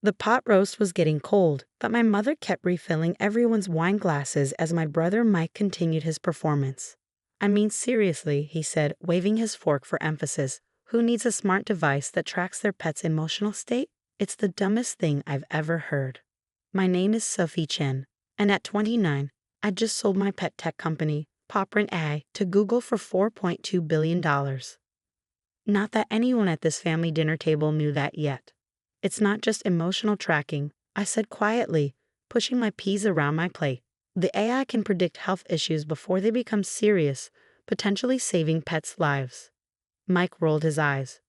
The pot roast was getting cold, but my mother kept refilling everyone's wine glasses as my brother Mike continued his performance. I mean, seriously, he said, waving his fork for emphasis. Who needs a smart device that tracks their pet's emotional state? It's the dumbest thing I've ever heard. My name is Sophie Chen, and at 29, I just sold my pet tech company, Popprint AI, to Google for $4.2 billion. Not that anyone at this family dinner table knew that yet. It's not just emotional tracking, I said quietly, pushing my peas around my plate. The AI can predict health issues before they become serious, potentially saving pets' lives. Mike rolled his eyes.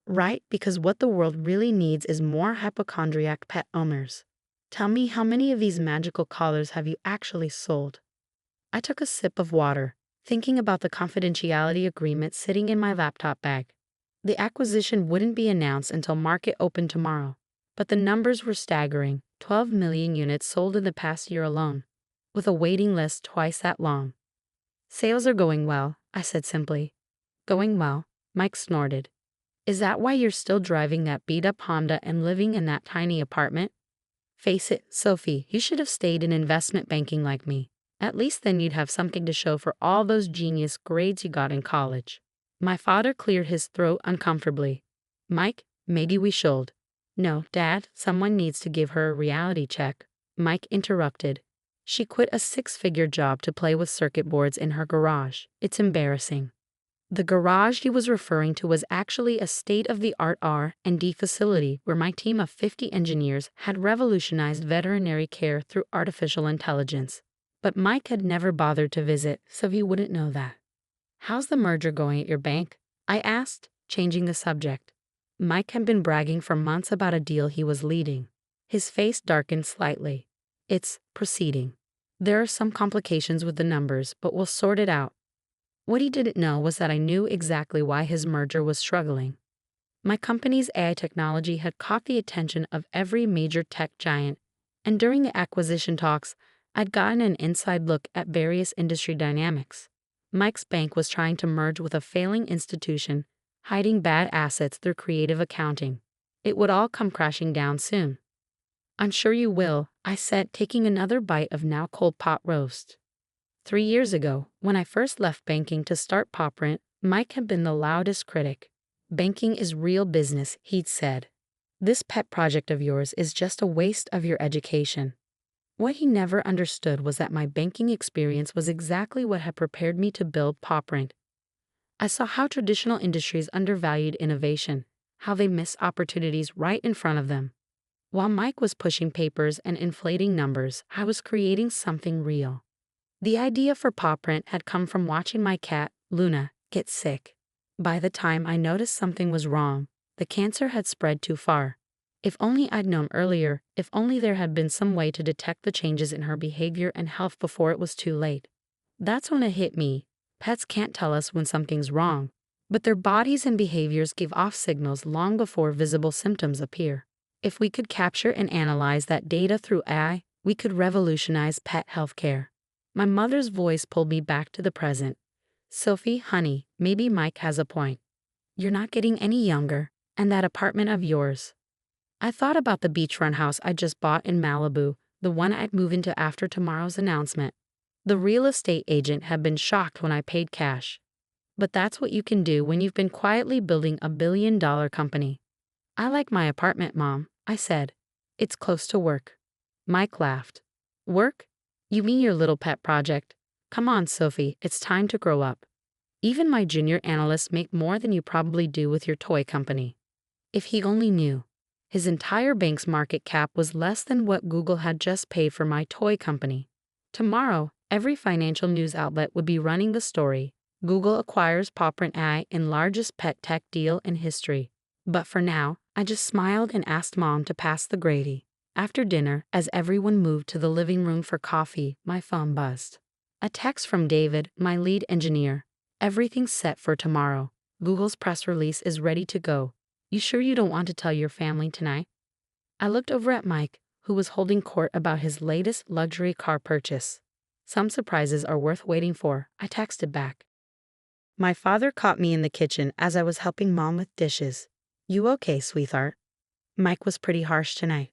Right, because what the world really needs is more hypochondriac pet owners. Tell me, how many of these magical collars have you actually sold? I took a sip of water, thinking about the confidentiality agreement sitting in my laptop bag. The acquisition wouldn't be announced until market open tomorrow, but the numbers were staggering: 12 million units sold in the past year alone, with a waiting list twice that long. Sales are going well, I said simply. Going well, Mike snorted. Is that why you're still driving that beat-up Honda and living in that tiny apartment? Face it, Sophie, you should have stayed in investment banking like me. At least then you'd have something to show for all those genius grades you got in college. My father cleared his throat uncomfortably. Mike, maybe we should. No, Dad, someone needs to give her a reality check. Mike interrupted. She quit a six-figure job to play with circuit boards in her garage. It's embarrassing. The garage he was referring to was actually a state-of-the-art R&D facility where my team of 50 engineers had revolutionized veterinary care through artificial intelligence. But Mike had never bothered to visit, so he wouldn't know that. How's the merger going at your bank? I asked, changing the subject. Mike had been bragging for months about a deal he was leading. His face darkened slightly. It's proceeding. There are some complications with the numbers, but we'll sort it out. What he didn't know was that I knew exactly why his merger was struggling. My company's AI technology had caught the attention of every major tech giant, and during the acquisition talks, I'd gotten an inside look at various industry dynamics. Mike's bank was trying to merge with a failing institution, hiding bad assets through creative accounting. It would all come crashing down soon. I'm sure you will, I said, taking another bite of now cold pot roast. 3 years ago, when I first left banking to start Popprint, Mike had been the loudest critic. Banking is real business, he'd said. This pet project of yours is just a waste of your education. What he never understood was that my banking experience was exactly what had prepared me to build Popprint. I saw how traditional industries undervalued innovation, how they missed opportunities right in front of them. While Mike was pushing papers and inflating numbers, I was creating something real. The idea for Popprint had come from watching my cat, Luna, get sick. By the time I noticed something was wrong, the cancer had spread too far. If only I'd known earlier, if only there had been some way to detect the changes in her behavior and health before it was too late. That's when it hit me. Pets can't tell us when something's wrong, but their bodies and behaviors give off signals long before visible symptoms appear. If we could capture and analyze that data through AI, we could revolutionize pet healthcare. My mother's voice pulled me back to the present. Sophie, honey, maybe Mike has a point. You're not getting any younger, and that apartment of yours. I thought about the beachfront house I just bought in Malibu, the one I'd move into after tomorrow's announcement. The real estate agent had been shocked when I paid cash. But that's what you can do when you've been quietly building a billion-dollar company. I like my apartment, Mom, I said. It's close to work. Mike laughed. Work? You mean your little pet project? Come on, Sophie, it's time to grow up. Even my junior analysts make more than you probably do with your toy company. If he only knew. His entire bank's market cap was less than what Google had just paid for my toy company. Tomorrow, every financial news outlet would be running the story. Google acquires Popprint AI in largest pet tech deal in history. But for now, I just smiled and asked Mom to pass the gravy. After dinner, as everyone moved to the living room for coffee, my phone buzzed. A text from David, my lead engineer. Everything's set for tomorrow. Google's press release is ready to go. You sure you don't want to tell your family tonight? I looked over at Mike, who was holding court about his latest luxury car purchase. Some surprises are worth waiting for, I texted back. My father caught me in the kitchen as I was helping Mom with dishes. You okay, sweetheart? Mike was pretty harsh tonight.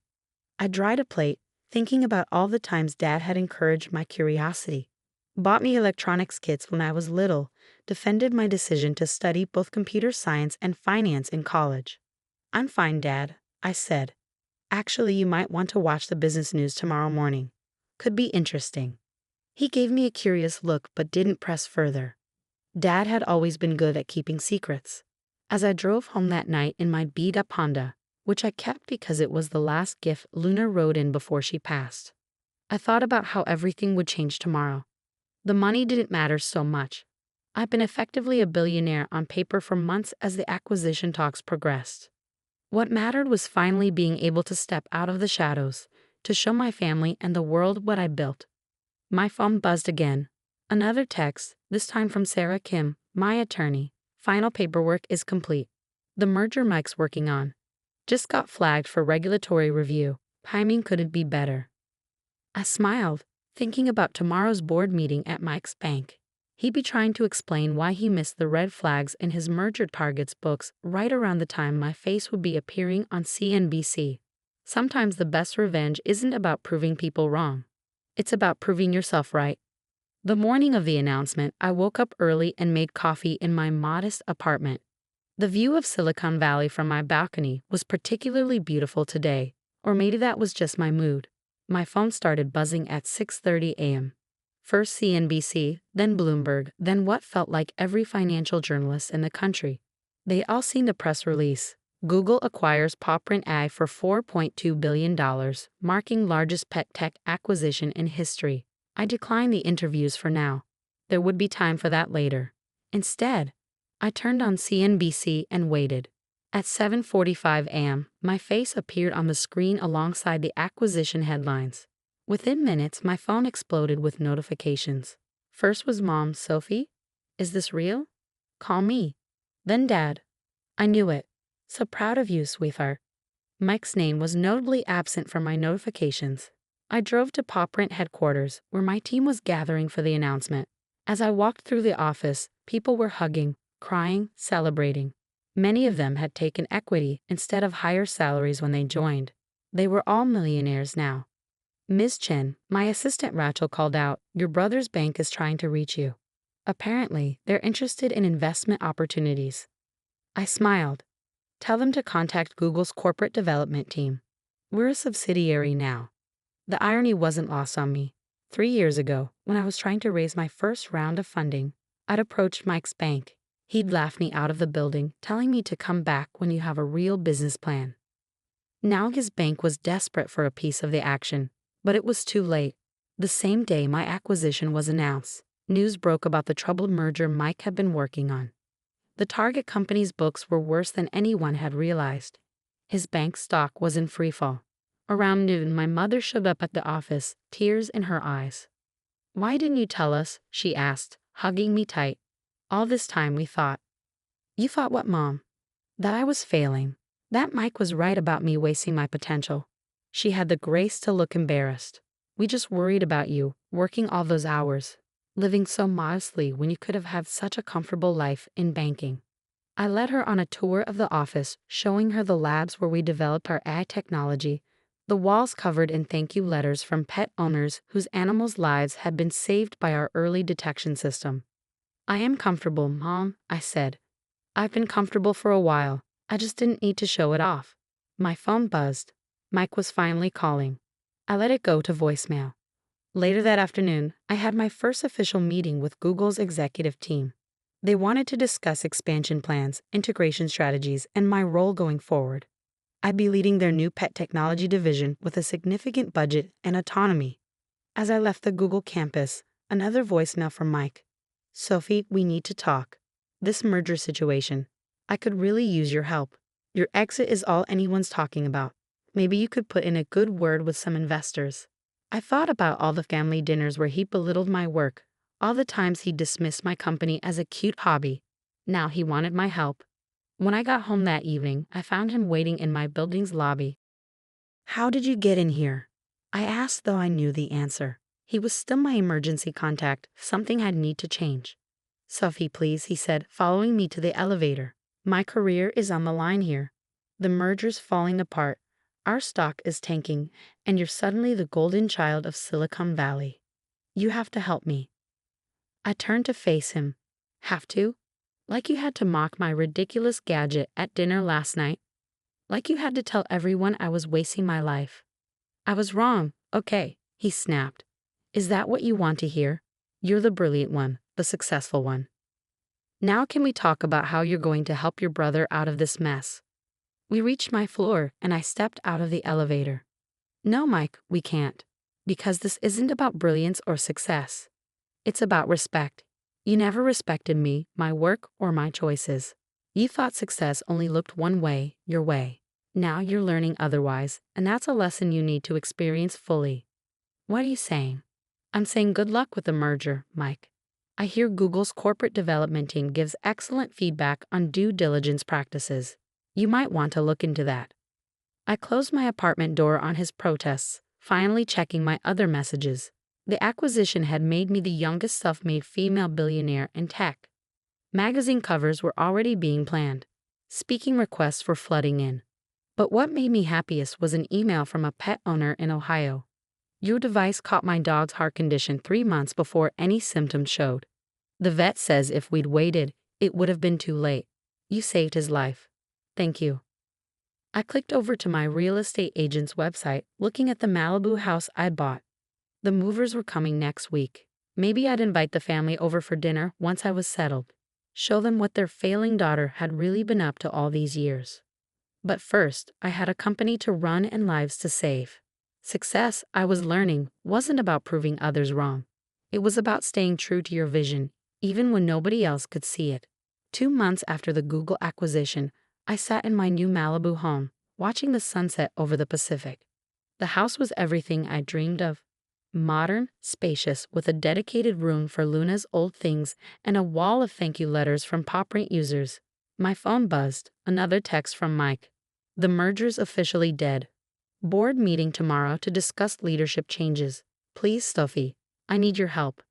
I dried a plate, thinking about all the times Dad had encouraged my curiosity. Bought me electronics kits when I was little, defended my decision to study both computer science and finance in college. "I'm fine, Dad," I said. "Actually, you might want to watch the business news tomorrow morning. Could be interesting." He gave me a curious look but didn't press further. Dad had always been good at keeping secrets. As I drove home that night in my beat-up Honda, which I kept because it was the last gift Luna rode in before she passed, I thought about how everything would change tomorrow. The money didn't matter so much. I'd been effectively a billionaire on paper for months as the acquisition talks progressed. What mattered was finally being able to step out of the shadows, to show my family and the world what I built. My phone buzzed again. Another text, this time from Sarah Kim, my attorney. "Final paperwork is complete. The merger Mike's working on just got flagged for regulatory review. Timing couldn't be better." I smiled, thinking about tomorrow's board meeting at Mike's bank. He'd be trying to explain why he missed the red flags in his merger targets books right around the time my face would be appearing on CNBC. Sometimes the best revenge isn't about proving people wrong. It's about proving yourself right. The morning of the announcement, I woke up early and made coffee in my modest apartment. The view of Silicon Valley from my balcony was particularly beautiful today, or maybe that was just my mood. My phone started buzzing at 6:30 a.m. First CNBC, then Bloomberg, then what felt like every financial journalist in the country. They all seen the press release. Google acquires PawPrint AI for $4.2 billion, marking largest pet tech acquisition in history. I declined the interviews for now. There would be time for that later. Instead, I turned on CNBC and waited. At 7:45 a.m., my face appeared on the screen alongside the acquisition headlines. Within minutes, my phone exploded with notifications. First was Mom, "Sophie? Is this real? Call me." Then Dad. I knew it. "So proud of you, sweetheart." Mike's name was notably absent from my notifications. I drove to PawPrint headquarters, where my team was gathering for the announcement. As I walked through the office, people were hugging, crying, celebrating. Many of them had taken equity instead of higher salaries when they joined. They were all millionaires now. "Ms. Chen," my assistant Rachel called out, "your brother's bank is trying to reach you. Apparently, they're interested in investment opportunities." I smiled. "Tell them to contact Google's corporate development team. We're a subsidiary now." The irony wasn't lost on me. 3 years ago, when I was trying to raise my first round of funding, I'd approached Mike's bank. He'd laughed me out of the building, telling me to come back when you have a real business plan. Now his bank was desperate for a piece of the action, but it was too late. The same day my acquisition was announced, news broke about the troubled merger Mike had been working on. The target company's books were worse than anyone had realized. His bank stock was in freefall. Around noon, my mother showed up at the office, tears in her eyes. "Why didn't you tell us?" she asked, hugging me tight. "All this time we thought." "You thought what, Mom?" "That I was failing. That Mike was right about me wasting my potential." She had the grace to look embarrassed. "We just worried about you, working all those hours, living so modestly when you could have had such a comfortable life in banking." I led her on a tour of the office, showing her the labs where we developed our AI technology, the walls covered in thank you letters from pet owners whose animals' lives had been saved by our early detection system. "I am comfortable, Mom," I said. "I've been comfortable for a while. I just didn't need to show it off." My phone buzzed. Mike was finally calling. I let it go to voicemail. Later that afternoon, I had my first official meeting with Google's executive team. They wanted to discuss expansion plans, integration strategies, and my role going forward. I'd be leading their new pet technology division with a significant budget and autonomy. As I left the Google campus, another voicemail from Mike. "Sophie, we need to talk. This merger situation. I could really use your help. Your exit is all anyone's talking about. Maybe you could put in a good word with some investors." I thought about all the family dinners where he belittled my work, all the times he dismissed my company as a cute hobby. Now he wanted my help. When I got home that evening, I found him waiting in my building's lobby. "How did you get in here?" I asked, though I knew the answer. He was still my emergency contact. Something had need to change. "Sophie, please," he said, following me to the elevator. "My career is on the line here. The merger's falling apart. Our stock is tanking, and you're suddenly the golden child of Silicon Valley. You have to help me." I turned to face him. "Have to? Like you had to mock my ridiculous gadget at dinner last night? Like you had to tell everyone I was wasting my life?" "I was wrong, okay," he snapped. "Is that what you want to hear? You're the brilliant one, the successful one. Now can we talk about how you're going to help your brother out of this mess?" We reached my floor, and I stepped out of the elevator. "No, Mike, we can't. Because this isn't about brilliance or success. It's about respect. You never respected me, my work, or my choices. You thought success only looked one way, your way. Now you're learning otherwise, and that's a lesson you need to experience fully." "What are you saying?" "I'm saying good luck with the merger, Mike. I hear Google's corporate development team gives excellent feedback on due diligence practices. You might want to look into that." I closed my apartment door on his protests, finally checking my other messages. The acquisition had made me the youngest self-made female billionaire in tech. Magazine covers were already being planned. Speaking requests were flooding in. But what made me happiest was an email from a pet owner in Ohio. "Your device caught my dog's heart condition 3 months before any symptoms showed. The vet says if we'd waited, it would have been too late. You saved his life. Thank you." I clicked over to my real estate agent's website, looking at the Malibu house I'd bought. The movers were coming next week. Maybe I'd invite the family over for dinner once I was settled. Show them what their failing daughter had really been up to all these years. But first, I had a company to run and lives to save. Success, I was learning, wasn't about proving others wrong. It was about staying true to your vision, even when nobody else could see it. 2 months after the Google acquisition, I sat in my new Malibu home, watching the sunset over the Pacific. The house was everything I dreamed of. Modern, spacious, with a dedicated room for Luna's old things and a wall of thank you letters from PopRent users. My phone buzzed, another text from Mike. "The merger's officially dead. Board meeting tomorrow to discuss leadership changes. Please, Sophie, I need your help."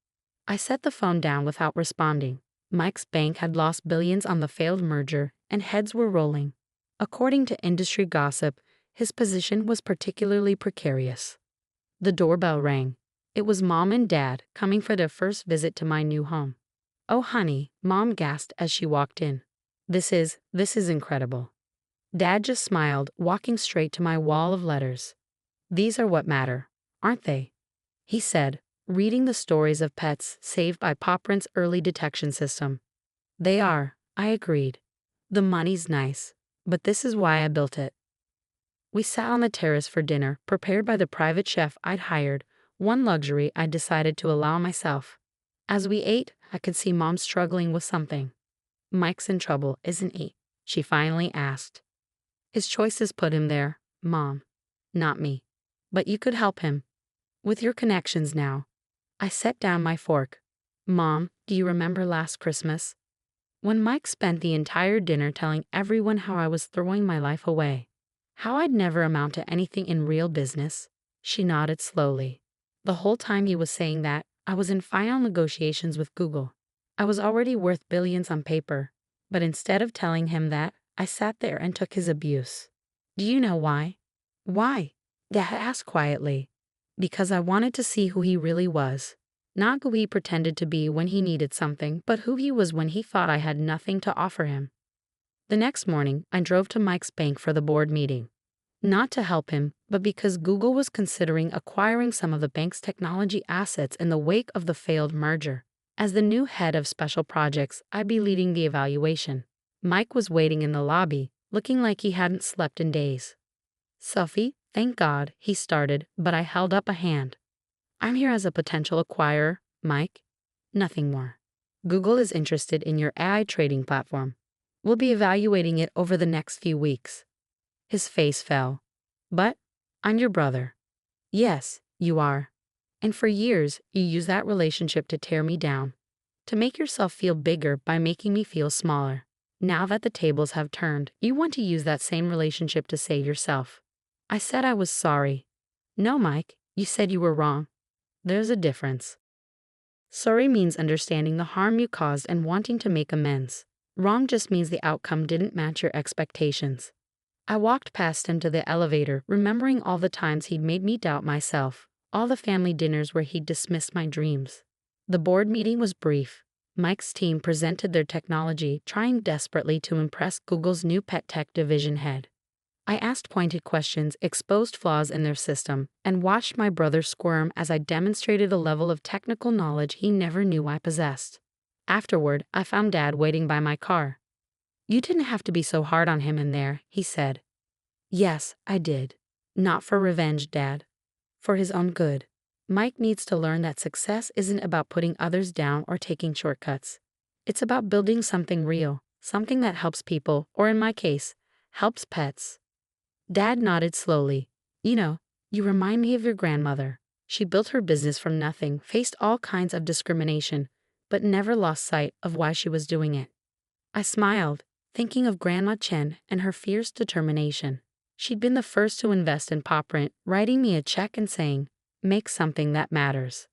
I set the phone down without responding. Mike's bank had lost billions on the failed merger, and heads were rolling. According to industry gossip, his position was particularly precarious. The doorbell rang. It was Mom and Dad coming for their first visit to my new home. "Oh, honey," Mom gasped as she walked in. This is incredible." Dad just smiled, walking straight to my wall of letters. "These are what matter, aren't they?" he said, reading the stories of pets saved by PopRent's early detection system. "They are," I agreed. "The money's nice, but this is why I built it." We sat on the terrace for dinner, prepared by the private chef I'd hired, one luxury I'd decided to allow myself. As we ate, I could see Mom struggling with something. "Mike's in trouble, isn't he?" she finally asked. "His choices put him there, Mom. Not me. But you could help him. With your connections now." I set down my fork. "Mom, do you remember last Christmas? When Mike spent the entire dinner telling everyone how I was throwing my life away. How I'd never amount to anything in real business?" She nodded slowly. "The whole time he was saying that, I was in final negotiations with Google. I was already worth billions on paper. But instead of telling him that, I sat there and took his abuse. Do you know why?" "Why?" Dad asked quietly. "Because I wanted to see who he really was. Not who he pretended to be when he needed something, but who he was when he thought I had nothing to offer him." The next morning, I drove to Mike's bank for the board meeting. Not to help him, but because Google was considering acquiring some of the bank's technology assets in the wake of the failed merger. As the new head of special projects, I'd be leading the evaluation. Mike was waiting in the lobby, looking like he hadn't slept in days. "Sophie, thank God," he started, but I held up a hand. "I'm here as a potential acquirer, Mike. Nothing more. Google is interested in your AI trading platform. We'll be evaluating it over the next few weeks." His face fell. "But I'm your brother." "Yes, you are. And for years, you used that relationship to tear me down. To make yourself feel bigger by making me feel smaller. Now that the tables have turned, you want to use that same relationship to save yourself." I said I was sorry. "No, Mike, you said you were wrong. There's a difference. Sorry means understanding the harm you caused and wanting to make amends. Wrong just means the outcome didn't match your expectations." I walked past him to the elevator, remembering all the times he'd made me doubt myself, all the family dinners where he'd dismissed my dreams. The board meeting was brief. Mike's team presented their technology, trying desperately to impress Google's new pet tech division head. I asked pointed questions, exposed flaws in their system, and watched my brother squirm as I demonstrated a level of technical knowledge he never knew I possessed. Afterward, I found Dad waiting by my car. "You didn't have to be so hard on him in there," he said. "Yes, I did. Not for revenge, Dad. For his own good. Mike needs to learn that success isn't about putting others down or taking shortcuts. It's about building something real, something that helps people, or in my case, helps pets." Dad nodded slowly. You remind me of your grandmother. She built her business from nothing, faced all kinds of discrimination, but never lost sight of why she was doing it." I smiled, thinking of Grandma Chen and her fierce determination. She'd been the first to invest in PopRent, writing me a check and saying, "Make something that matters."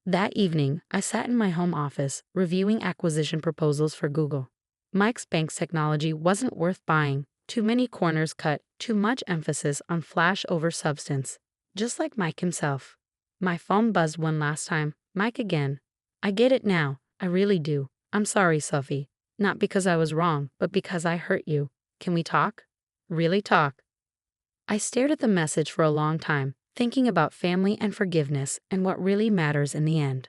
That evening, I sat in my home office, reviewing acquisition proposals for Google. Mike's bank's technology wasn't worth buying. Too many corners cut, too much emphasis on flash over substance. Just like Mike himself. My phone buzzed one last time. Mike again. "I get it now. I really do. I'm sorry, Sophie. Not because I was wrong, but because I hurt you. Can we talk? Really talk?" I stared at the message for a long time, thinking about family and forgiveness and what really matters in the end.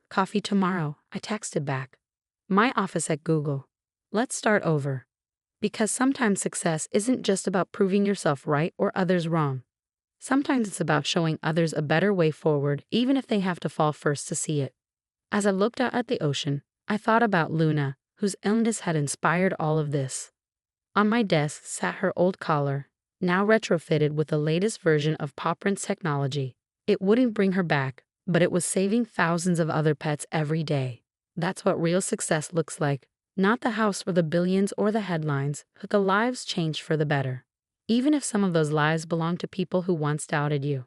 "Coffee tomorrow," I texted back. "My office at Google. Let's start over." Because sometimes success isn't just about proving yourself right or others wrong. Sometimes it's about showing others a better way forward, even if they have to fall first to see it. As I looked out at the ocean, I thought about Luna, whose illness had inspired all of this. On my desk sat her old collar, now retrofitted with the latest version of PopRent's technology. It wouldn't bring her back, but it was saving thousands of other pets every day. That's what real success looks like. Not the house or the billions or the headlines, but the lives changed for the better. Even if some of those lives belong to people who once doubted you.